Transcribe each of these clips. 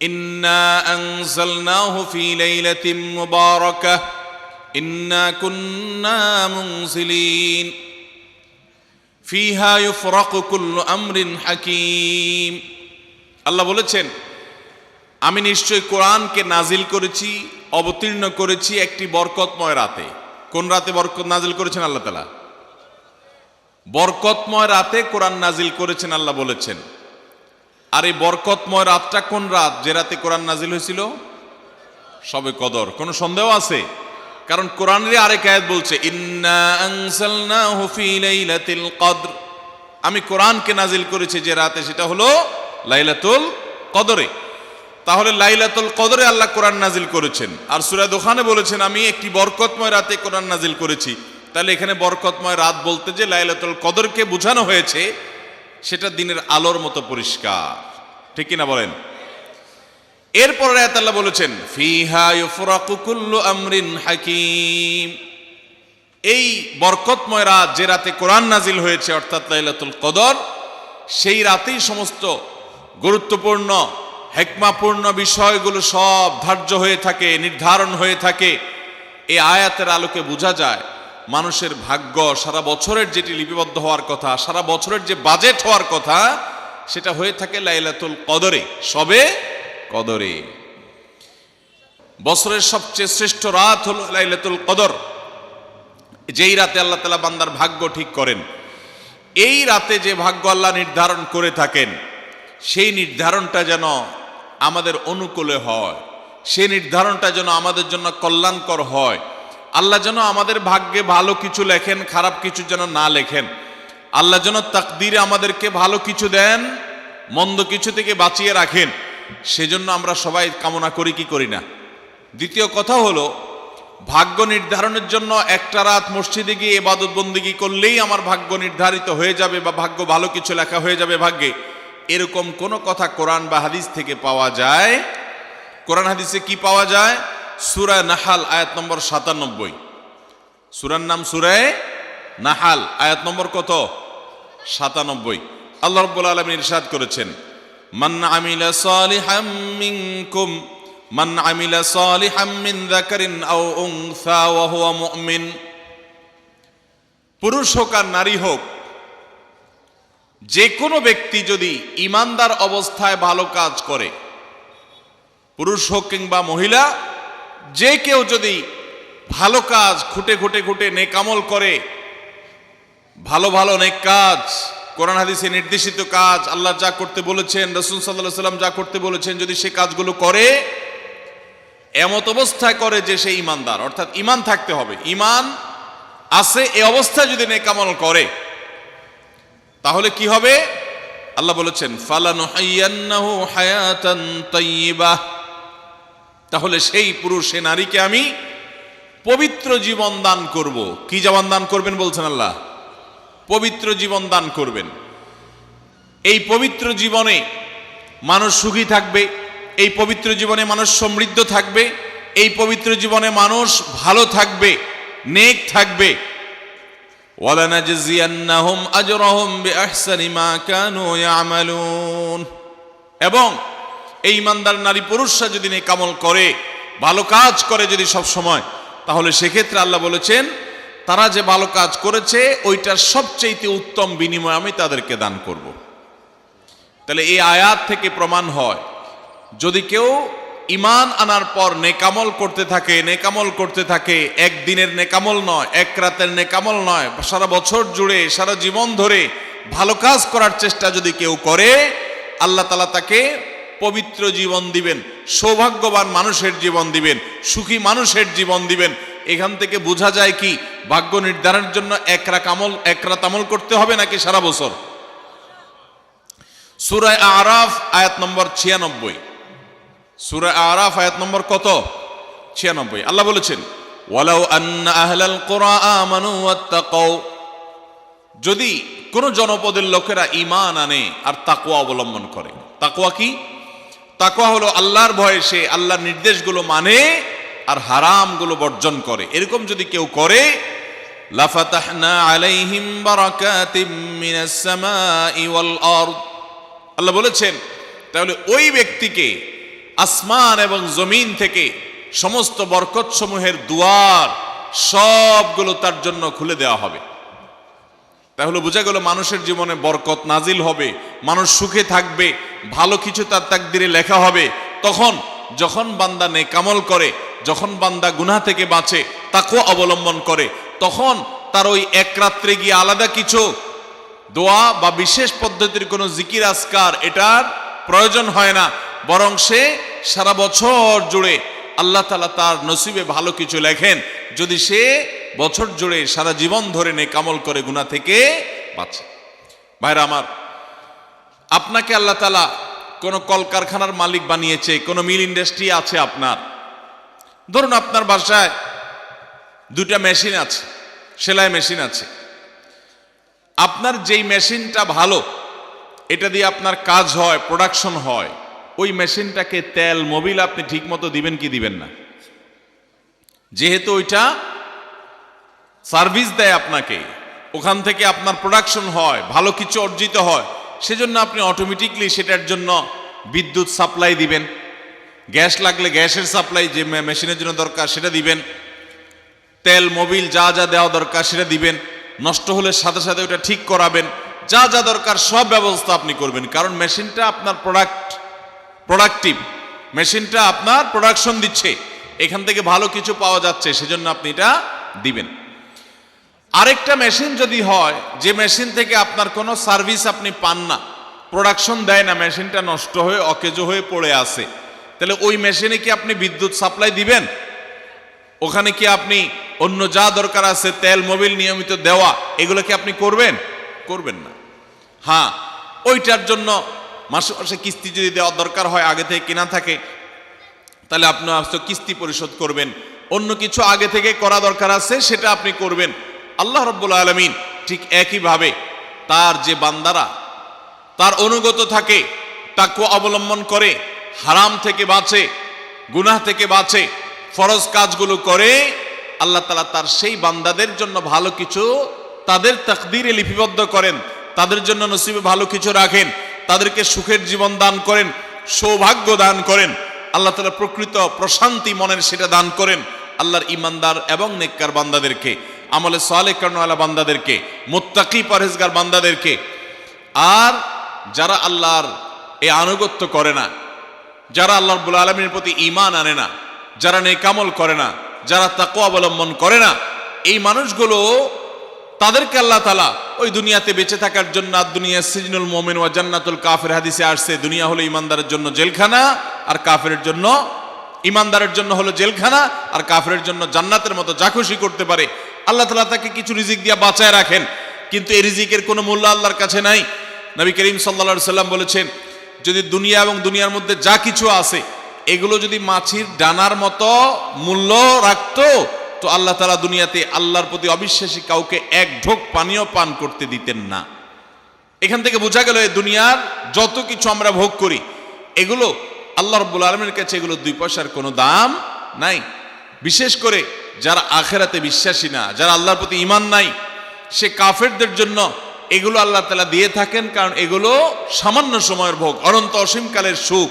ইন্না আনজালনাহু ফি লাইলাতিন মুবারাকাহ ইন্না কুন্না মুনজিলিন ফিহা ইউফরাকু কুল্লু আমরিন হাকীম। আল্লাহ বলেছেন, আমি নিশ্চয় কোরআনকে নাজিল করেছি, অবতীর্ণ করেছি একটি বরকতময় রাতে। কোন রাতে বরকত নাজিল করেছেন আল্লাহ তাআলা? বরকতময় রাতে কোরআন নাজিল করেছেন আল্লাহ বলেছেন। আর এই বরকতময় রাতটা কোন রাত যে রাতে কোরআন নাজিল হয়েছিল? শবে কদর। কোনো সন্দেহ আছে? কারণ কোরআনের আরেক আয়াত বলছে, ইন্না আনজালনাহু ফি লাইলাতিল কদর, আমি কোরআনকে নাজিল করেছি যে রাতে, সেটা হলো লাইলাতুল কদরে। তাহলে লাইলাতুল কদরে আল্লাহ কোরআন নাজিল করেছেন। আর সূরা দুখানে বলেছেন, আমি একটি বরকতময় রাতে কোরআন নাজিল করেছি। তাহলে এখানে বরকতময় রাত বলতে যে লাইলাতুল কদরকে বোঝানো হয়েছে, সেটা দিনের আলোর মতো পরিষ্কার। ঠিক কিনা বলেন? এরপর আয়াত আল্লাহ বলেছেন, ফিহা ইউফরাকু কুল্লু আমরিন হাকীম, এই বরকতময় রাত যে রাতে কোরআন নাজিল হয়েছে অর্থাৎ লাইলাতুল কদর, সেই রাতেই সমস্ত গুরুত্বপূর্ণ হিকমাপূর্ণ বিষয়গুলো সব ধার্য হয়ে থাকে, নির্ধারণ হয়ে থাকে। এই আয়াতের আলোকে বোঝা যায় মানুষের ভাগ্য সারা বছরের যেটি লিপিবদ্ধ হওয়ার কথা, সারা বছরের যে বাজেট হওয়ার কথা, সেটা হয়ে থাকে লাইলাতুল কদরে, শবে কদরে। বছরের সবচেয়ে শ্রেষ্ঠ রাত হলো লাইলাতুল কদর, যেই রাতে আল্লাহ তাআলা বান্দার ভাগ্য ঠিক করেন। এই রাতে যে ভাগ্য আল্লাহ নির্ধারণ করে থাকেন, সেই নির্ধারণটা যেন আমাদের অনুকূলে হয়, সেই নির্ধারণটা যেন আমাদের জন্য কল্যাণকর হয়। আল্লাহ যেন আমাদের ভাগ্যে ভালো কিছু লেখেন, খারাপ কিছু যেন না লেখেন। আল্লাহ যেন তাকদীরে আমাদেরকে ভালো কিছু দেন, মন্দ কিছু থেকে বাঁচিয়ে রাখেন। সেজন্য আমরা সবাই কামনা করি কি করি না? দ্বিতীয় কথা হলো, ভাগ্য নির্ধারণের জন্য একটা রাত মসজিদে গিয়ে ইবাদত বন্দেগী করলেই আমার ভাগ্য নির্ধারিত হয়ে যাবে বা ভাগ্য ভালো কিছু লেখা হয়ে যাবে ভাগ্যে, এরকম কোনো কথা কোরআন বা হাদিস থেকে পাওয়া যায়? কোরআন হাদিসে কি পাওয়া যায়? সূরা নাহাল আয়াত নম্বর 97। সূরার নাম সূরা নাহাল, আয়াত নম্বর কত? 97। আল্লাহ রাব্বুল আলামিন ইরশাদ করেছেন, মান আমিলা সালিহাম মিনকুম মান আমিলা সালিহাম মিন যাকারিন আও উনসা ওয়া হুয়া মুমিন, পুরুষ হোক আর নারী হোক, যে কোনো ব্যক্তি যদি ঈমানদার অবস্থায় ভালো কাজ করে, পুরুষ হোক কিংবা মহিলা, যে কেউ যদি ভালো কাজ খুঁটে খুঁটে খুঁটে নেক আমল করে, ভালো ভালো নেক কাজ, কোরআন হাদিসে নির্দেশিত কাজ, আল্লাহ যা করতে বলেছেন, রাসূল সাল্লাল্লাহু আলাইহি ওয়াসাল্লাম যা করতে বলেছেন, যদি সে কাজগুলো করে, এমত অবস্থায় করে যে সে ঈমানদার, অর্থাৎ ঈমান থাকতে হবে, ঈমান আছে এই অবস্থায় যদি নেক আমল করে, তাহলে কি হবে? আল্লাহ বলেছেন, ফালানুহাইয়ান্নাহু হায়াতান তাইয়্যিবাহ, তাহলে সেই পুরুষ সে নারীকে আমি পবিত্র জীবন দান করব। কি জীবন দান করবেন বলছেন আল্লাহ? পবিত্র জীবন দান করবেন। এই পবিত্র জীবনে মানুষ সুখী থাকবে, এই পবিত্র জীবনে মানুষ সমৃদ্ধ থাকবে, এই পবিত্র জীবনে মানুষ ভালো থাকবে, নেক থাকবে। ওয়ালানাজজিয়ান্নাহুম আজরাহুম বিআহসানি মা কানু ইয়ামালুন, এবং এই ঈমানদার নারী পুরুষরা যদি নেক আমল করে, ভালো কাজ করে যদি সব সময়, তাহলে সেক্ষেত্রে আল্লাহ বলেছেন তারা যে ভালো কাজ করেছে ওইটার সবচেয়ে উত্তম বিনিময় আমি তাদেরকে দান করব। তাহলে এই আয়াত থেকে প্রমাণ হয়, যদি কেউ ঈমান আনার পর নেকামল করতে থাকে, নেকামল করতে থাকে, একদিনের নেকামল নয়, এক রাতের নেকামল নয়, সারা বছর জুড়ে সারা জীবন ধরে ভালো কাজ করার চেষ্টা যদি কেউ করে, আল্লাহ তাআলা তাকে পবিত্র জীবন দিবেন, সৌভাগ্যবান মানুষের জীবন দিবেন, সুখী মানুষের জীবন দিবেন। এখান থেকে বোঝা যায় কি, ভাগ্য নির্ধারণের জন্য এক রাত আমল করতে হবে নাকি সারা বছর? সূরা আরাফ আয়াত নম্বর 96, সূরা আরাফ আয়াত নম্বর কত? 96। আল্লাহ বলেছেন, ওয়ালাউ আন্না আহলাল কুরা আমানু ওয়াত্তাকাউ, যদি কোন জনপদের লোকেরা ঈমান আনে আর তাকওয়া অবলম্বন করে। তাকওয়া কি? তাকওয়া হলো আল্লাহর ভয়ে সে আল্লাহর নির্দেশগুলো মানে আর হারামগুলো বর্জন করে। এরকম যদি কেউ করে, লাফাতাহনা আলাইহিম বারাকাতিম মিনাস সামাই ওয়াল আরদ, আল্লাহ বলেছেন তাহলে ওই ব্যক্তিকে আসমান এবং জমিন থেকে সমস্ত বরকত সমূহের দুয়ার সবগুলো তার জন্য খুলে দেওয়া হবে। তাহলে বোঝা গেল মানুষের জীবনে বরকত নাজিল হবে, মানুষ সুখে থাকবে, ভালো কিছু তার তাকদিরে লেখা হবে তখন, যখন বান্দা নেকামল করে, যখন বান্দা গুনাহ থেকে বাঁচে, তাকওয়া অবলম্বন করে, তখন তার ওই এক রাত্রে গিয়ে আলাদা কিছু দোয়া বা বিশেষ পদ্ধতির কোনো জিকির আজকার এটার প্রয়োজন হয় না, বরং সে সারা বছর জুড়ে আল্লাহ তাআলা তার নসিবে ভালো কিছু লেখেন যদি সে বছর জুড়ে সারা জীবন ধরে নেকামল করে গুনাহ থেকে বাঁচে। ভাইরা আমার, আপনাকে আল্লাহ তাআলা কোনো কলকারখানার মালিক বানিয়েছে, কোনো মিল ইন্ডাস্ট্রি আছে আপনার। ধরুন আপনার বাসায় দুটা মেশিন আছে, সেলাই মেশিন আছে। আপনার যেই মেশিনটা ভালো, এটা দিয়ে আপনার কাজ হয়, প্রোডাকশন হয়, ওই মেশিনটাকে তেল মোবিল আপনি ঠিক মতো দিবেন কি দিবেন না? যেহেতু ওইটা সার্ভিস দেয় আপনাকে, ওখান থেকে আপনার প্রোডাকশন হয়, ভালো কিছু অর্জিত হয়, সেজন্য আপনি অটোমেটিকলি সেটার জন্য বিদ্যুৎ সাপ্লাই দিবেন, গ্যাস লাগলে গ্যাসের সাপ্লাই যে মেশিনের জন্য দরকার সেটা দিবেন, তেল মোবিল যা যা দেওয়া দরকার সেটা দিবেন, নষ্ট হলে সাথে সাথে ওটা ঠিক করাবেন, যা যা দরকার সব ব্যবস্থা আপনি করবেন। কারণ মেশিনটা আপনার প্রোডাক্টিভ, মেশিনটা আপনার প্রোডাকশন দিচ্ছে, এখান থেকে ভালো কিছু পাওয়া যাচ্ছে, সেজন্য আপনি এটা দিবেন। আরেকটা মেশিন যদি হয় যে মেশিন থেকে আপনার কোনো সার্ভিস আপনি পান না, প্রোডাকশন দেয় না, মেশিনটা নষ্ট হয়ে অকেজো হয়ে পড়ে আছে, তাহলে ওই মেশিনে কি আপনি বিদ্যুৎ সাপ্লাই দিবেন? ওখানে কি আপনি অন্য যা দরকার আছে তেল মোবিল নিয়মিত দেওয়া, এগুলো কি আপনি করবেন? করবেন না। হ্যাঁ, ওইটার জন্য মাসে মাসে কিস্তি যদি দেওয়ার দরকার হয়, আগে থেকে কেনা থাকে, তাহলে আপনি কিস্তি পরিশোধ করবেন। অন্য কিছু আগে থেকে করা দরকার আছে সেটা আপনি করবেন। আল্লাহ রাব্বুল আলামিন ঠিক একইভাবে তার যে বান্দারা তার অনুগত থাকে, তাকওয়া অবলম্বন করে, হারাম থেকে বাঁচে, গুনাহ থেকে বাঁচে, ফরজ কাজগুলো করে, আল্লাহ তাআলা তার সেই বান্দাদের জন্য ভালো কিছু তাদের তাকদীরে লিপিবদ্ধ করেন, তাদের জন্য নসিবে ভালো কিছু রাখেন, তাদেরকে সুখের জীবন দান করেন, সৌভাগ্য দান করেন, আল্লাহ তাআলা প্রকৃত প্রশান্তি মনের সেটা দান করেন আল্লাহর ঈমানদার এবং নেককার বান্দাদেরকে, আমলে সালেহ কর্মওয়ালা বান্দাদেরকে, মুত্তাকি পরহেজগার বান্দাদেরকে। আর যারা আল্লাহর এই আনুগত্য করে না, যারা আল্লাহ রাব্বুল আলামিনের প্রতি ঈমান আনে না, যারা নেকামল করে না, যারা তাকওয়া অবলম্বন করে না, এই মানুষগুলো তাদেরকে আল্লাহ তাআলা ওই দুনিয়াতে বেঁচে থাকার জন্য, দুনিয়া সিজনুল মুমিন ওয়া জান্নাতুল কাফির হাদিসে আসছে, দুনিয়া হলো ইমানদারের জন্য জেলখানা, আর কাফিরের জন্য, ইমানদারের জন্য হলো জেলখানা, আর কাফিরের জন্য জান্নাতের মতো যা খুশি করতে পারে। আল্লাহ তাআলা তাকে কিছু রিজিক দিয়ে বাঁচায় রাখেন, কিন্তু এই রিজিকের কোনো মূল্য আল্লাহর কাছে নাই। নবী করিম সাল্লাল্লাহু আলাইহি সাল্লাম বলেছেন, যদি দুনিয়া এবং দুনিয়ার মধ্যে যা কিছু আছে এগুলো যদি মাছির ডানার মতো মূল্য রাখতো, তো আল্লাহ তাআলা দুনিয়াতে আল্লাহর প্রতি অবিশ্বাসী কাউকে এক ঢোক পানিও পান করতে দিতেন না। এখান থেকে বোঝা গেল এই দুনিয়ার যত কিছু আমরা ভোগ করি এগুলো আল্লাহ রাব্বুল আলামিনের কাছে এগুলো 2 পয়সার কোনো দাম নাই। বিশেষ করে যারা আখিরাতে বিশ্বাসী না, যারা আল্লাহর প্রতি ঈমান নাই, সে কাফেরদের জন্য এগুলো আল্লাহ তাআলা দিয়ে থাকেন, কারণ এগুলো সামান্য সময়ের ভোগ, অনন্ত অসীমকালের সুখ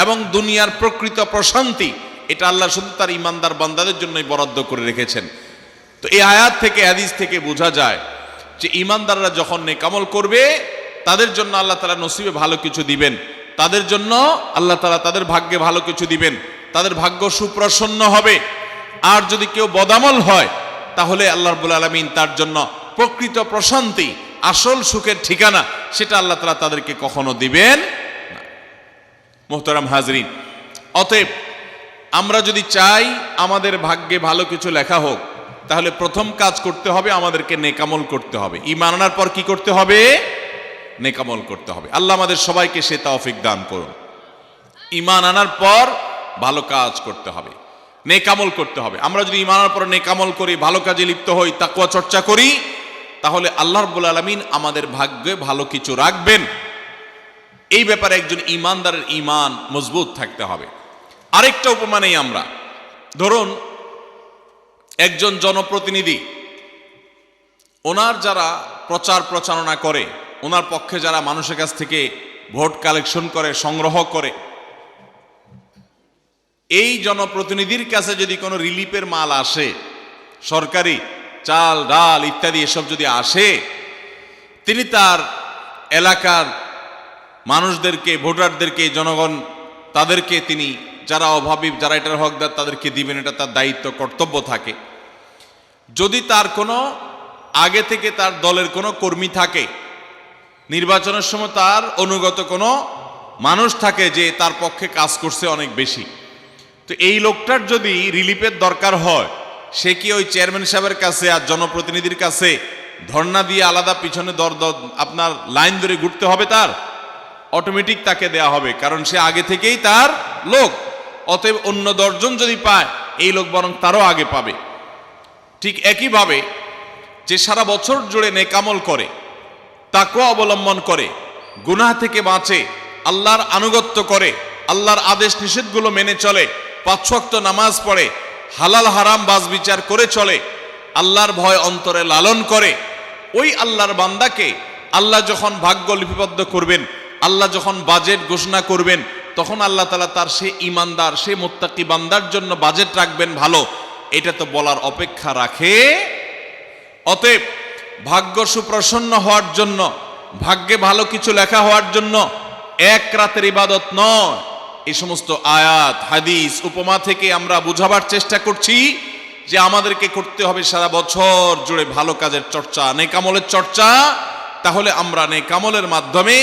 এবং দুনিয়ার প্রকৃত প্রশান্তি, এটা আল্লাহ শুধু তার ঈমানদার বান্দাদের জন্যই বরাদ্দ করে রেখেছেন। তো এই আয়াত থেকে, হাদিস থেকে বোঝা যায় যে ঈমানদাররা যখন নেকামল করবে তাদের জন্য আল্লাহ তাআলা নসিবে ভালো কিছু দিবেন, তাদের জন্য আল্লাহ তাআলা তাদের ভাগ্যে ভালো কিছু দিবেন, তাদের ভাগ্য সুপ্রসন্ন হবে। আর যদি কেউ বদামল হয় তাহলে আল্লাহ রাব্বুল আলামিন তার জন্য প্রকৃত প্রশান্তি, আসল সুখের ঠিকানা, সেটা আল্লাহ তাআলা তাদেরকে কখনো দিবেন না। মুহতারাম হাজরিন, অতএব আমরা যদি চাই আমাদের ভাগ্যে ভালো কিছু লেখা হোক, তাহলে প্রথম কাজ করতে হবে, আমাদেরকে নেকামল করতে হবে। ঈমান আনার পর কি করতে হবে? নেকামল করতে হবে। আল্লাহ আমাদের সবাইকে সে তৌফিক দান করুন। ঈমান আনার পর ভালো কাজ করতে হবে, নেকামল করতে হবে। আমরা যদি ঈমান আনার পর নেকামল করি, ভালো কাজে লিপ্ত হই, তাকওয়া চর্চা করি, তাহলে আল্লাহ রাব্বুল আলামিন আমাদের ভাগ্যে ভালো কিছু রাখবেন। এই ব্যাপারে একজন ঈমানদারের ঈমান মজবুত থাকতে হবে। আরেকটা উপমা নেই আমরা। ধরুন একজন জনপ্রতিনিধি, ওনার যারা প্রচার প্রচারণা করে, ওনার পক্ষে যারা মানুষের কাছ থেকে ভোট কালেকশন করে, সংগ্রহ করে, এই জনপ্রতিনিধির কাছে যদি কোনো রিলিফের মাল আসে, সরকারি চাল ডাল ইত্যাদি এসব যদি আসে, তিনি তার এলাকার মানুষদেরকে, ভোটারদেরকে, জনগণ তাদেরকে তিনি, যারা অভাবী, যারা এটার হকদার, তাদেরকে দিবেন। এটা তার দায়িত্ব, কর্তব্য থাকে। যদি তার কোনো আগে থেকে তার দলের কোনো কর্মী থাকে, নির্বাচনের সময় তার অনুগত কোনো মানুষ থাকে যে তার পক্ষে কাজ করছে অনেক বেশি, তো এই লোকটার যদি রিলিফের দরকার হয়, সে কি ওই চেয়ারম্যান সাহেবের কাছে আর জনপ্রতিনিধির কাছে ধর্ণা দিয়ে আলাদা পিছনে আপনার লাইন ধরে ঘুরতে হবে? তার অটোমেটিক তাকে দেয়া হবে, কারণ সে আগে থেকেই তার লোক। অতএব অন্য 10 জন যদি পায়, এই লোক বরং তারও আগে পাবে। ঠিক একইভাবে যে সারা বছর জুড়ে নেকামল করে, তাকওয়া অবলম্বন করে, গুনাহ থেকে বাঁচে, আল্লাহর আনুগত্য করে, আল্লাহর আদেশ নিষেধগুলো মেনে চলে, 5 ওয়াক্ত নামাজ পড়ে, হালাল হারাম বাজ বিচার করে চলে, আল্লাহর ভয় অন্তরে লালন করে, ওই আল্লাহর বান্দাকে আল্লাহ যখন ভাগ্য লিপিবদ্ধ করবেন, আল্লাহ যখন বাজেট ঘোষণা করবেন, তখন আল্লাহ তাআলা তার সে ইমানদার, সে মুত্তাকি বান্দার জন্য বাজেট রাখবেন ভালো। এটা তো বলার অপেক্ষা রাখে? অতএব ভাগ্য সুপ্রসন্ন হওয়ার জন্য, ভাগ্যে ভালো কিছু লেখা হওয়ার জন্য এক রাতের ইবাদত নয়। এই সমস্ত আয়াত, হাদিস, উপমা থেকে আমরা বুঝাবার চেষ্টা করছি যে আমাদেরকে করতে হবে সারা বছর জুড়ে ভালো কাজের চর্চা, নেকামলের চর্চা। তাহলে আমরা নেকামলের মাধ্যমে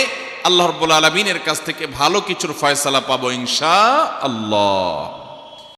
আল্লাহ রাব্বুল আলামিনের কাছ থেকে ভালো কিছুর ফয়সালা পাবো ইনশাআল্লাহ।